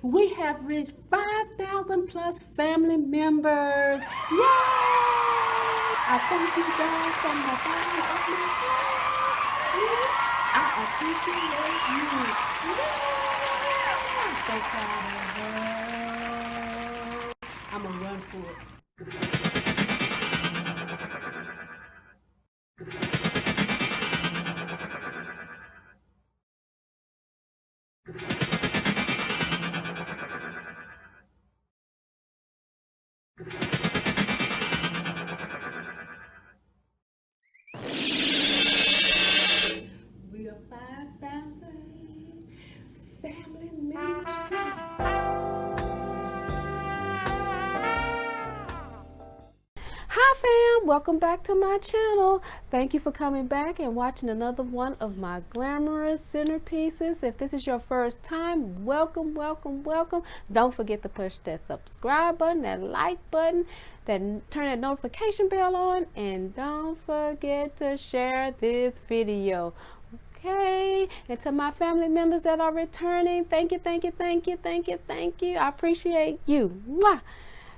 We have reached 5,000 plus family members. Yay! I thank you guys from the bottom of my heart. I appreciate you. Yay! I'm so proud of her. I'm gonna run for it. We are 5,000 family members strong. Hi fam, welcome back to my channel. Thank you for coming back and watching another one of my glamorous centerpieces. If this is your first time, welcome, welcome, welcome. Don't forget to push that subscribe button, that like button, turn that notification bell on, and don't forget to share this video. Okay, and to my family members that are returning, thank you, thank you, thank you, thank you, thank you. I appreciate you. Mwah.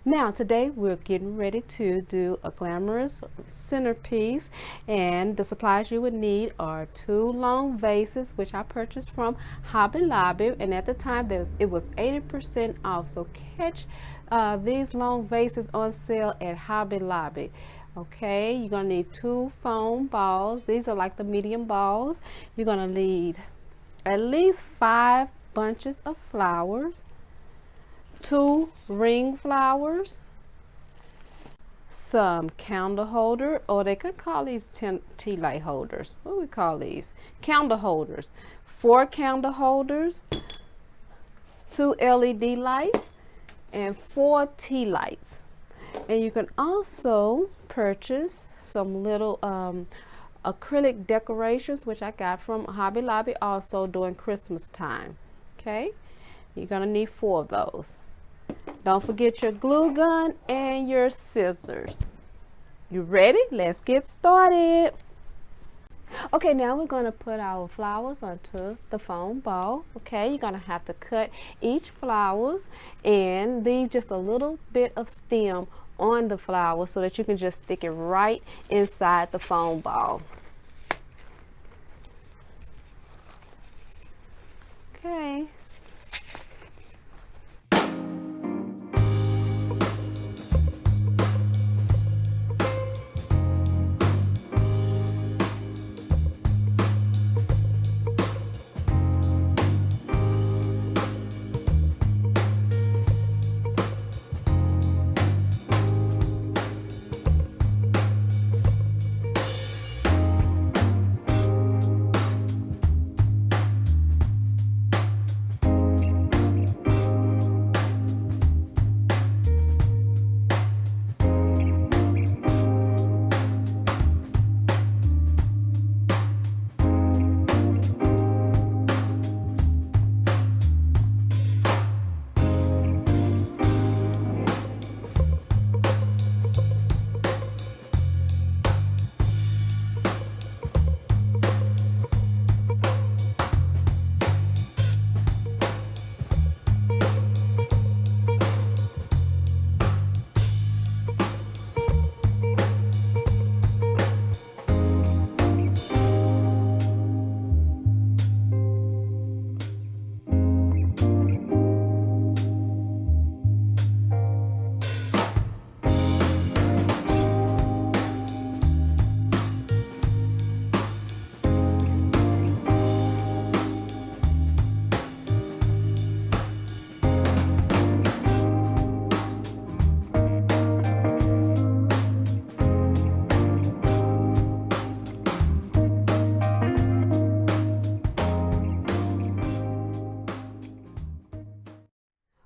Now today we're getting ready to do a glamorous centerpiece, and the supplies you would need are 2 long vases, which I purchased from Hobby Lobby, and at the time it was 80% off, so catch these long vases on sale at Hobby Lobby. Okay, you're gonna need 2 foam balls. These are like the medium balls. You're gonna need at least 5 bunches of flowers, 2 ring flowers, some candle holder, or they could call these tea light holders. What do we call these? Candle holders. 4 candle holders, 2 LED lights, and 4 tea lights. And you can also purchase some little acrylic decorations, which I got from Hobby Lobby also during Christmas time. Okay, you're gonna need 4 of those. Don't forget your glue gun and your scissors. You ready? Let's get started. Okay, now we're going to put our flowers onto the foam ball. Okay, you're going to have to cut each flowers and leave just a little bit of stem on the flower so that you can just stick it right inside the foam ball. Okay.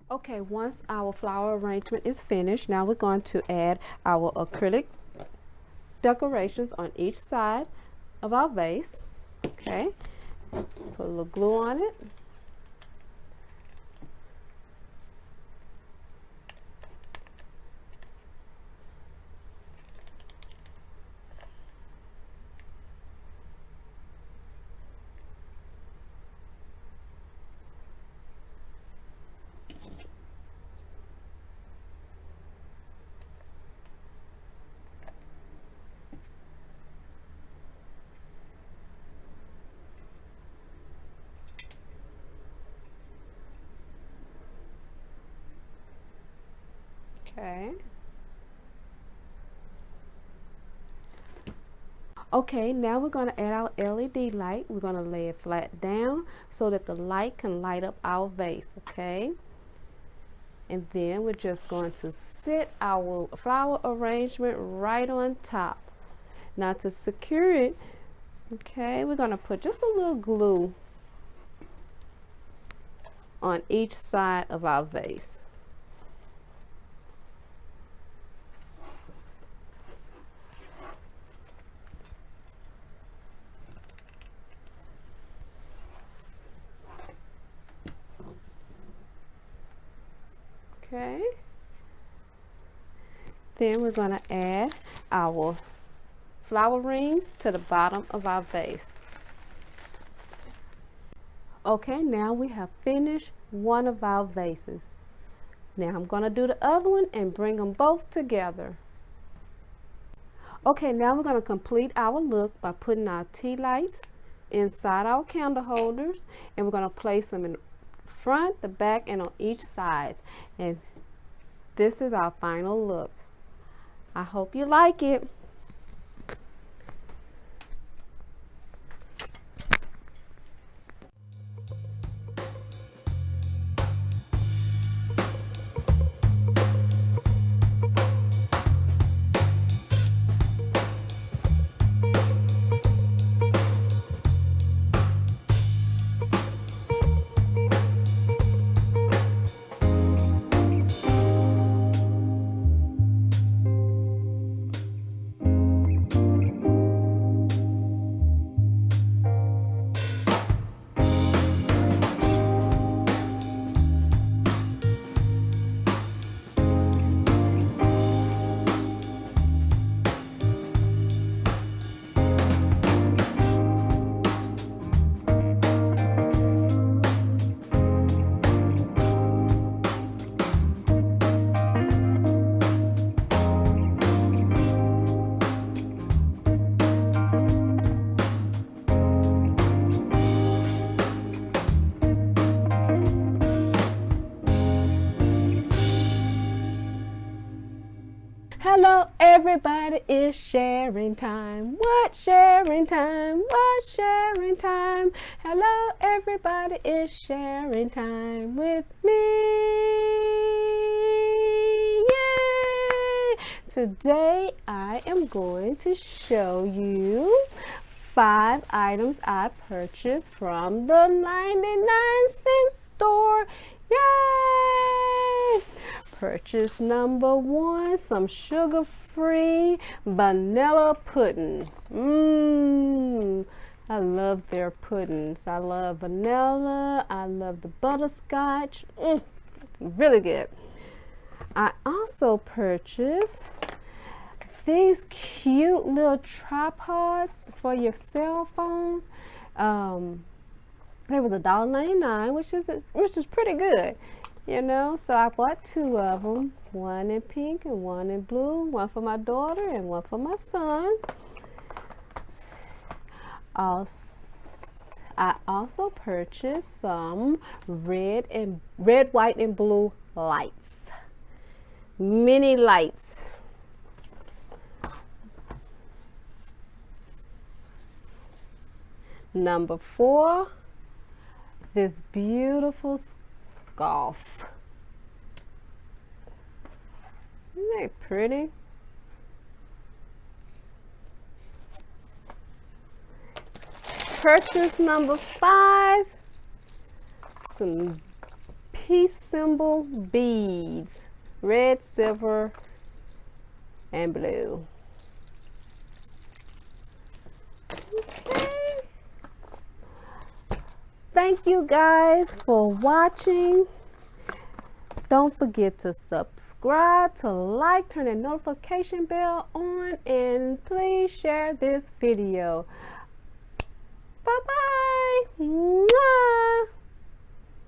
Okay, once our flower arrangement is finished, now we're going to add our acrylic decorations on each side of our vase. Okay, put a little glue on it. Okay. Okay, now we're going to add our LED light. We're going to lay it flat down so that the light can light up our vase, okay? And then we're just going to sit our flower arrangement right on top. Now to secure it, okay, we're going to put just a little glue on each side of our vase. Okay. Then we're going to add our flower ring to the bottom of our vase. Okay, now we have finished one of our vases. Now I'm going to do the other one and bring them both together. Okay, now we're going to complete our look by putting our tea lights inside our candle holders, and we're going to place them in the front, the back, and on each side. And this is our final look. I hope you like it. Hello everybody, it's sharing time. What sharing time? What sharing time? Hello everybody, it's sharing time with me. Yay! Today I am going to show you 5 items I purchased from the 99-cent store. Yay! Purchase number 1, some sugar-free vanilla pudding. I love their puddings. I love vanilla. I love the butterscotch. It's really good. I also purchased these cute little tripods for your cell phones. There was $1.99, which is pretty good. You know, so I bought 2 of them, one in pink and one in blue, one for my daughter and one for my son. I also purchased some red, white, and blue lights, mini lights. Number 4, this beautiful scarf. Isn't that pretty? Purchase number 5, some peace symbol beads, red, silver, and blue. Okay. Thank you guys for watching. Don't forget to subscribe, to like, turn the notification bell on, and please share this video. Bye-bye.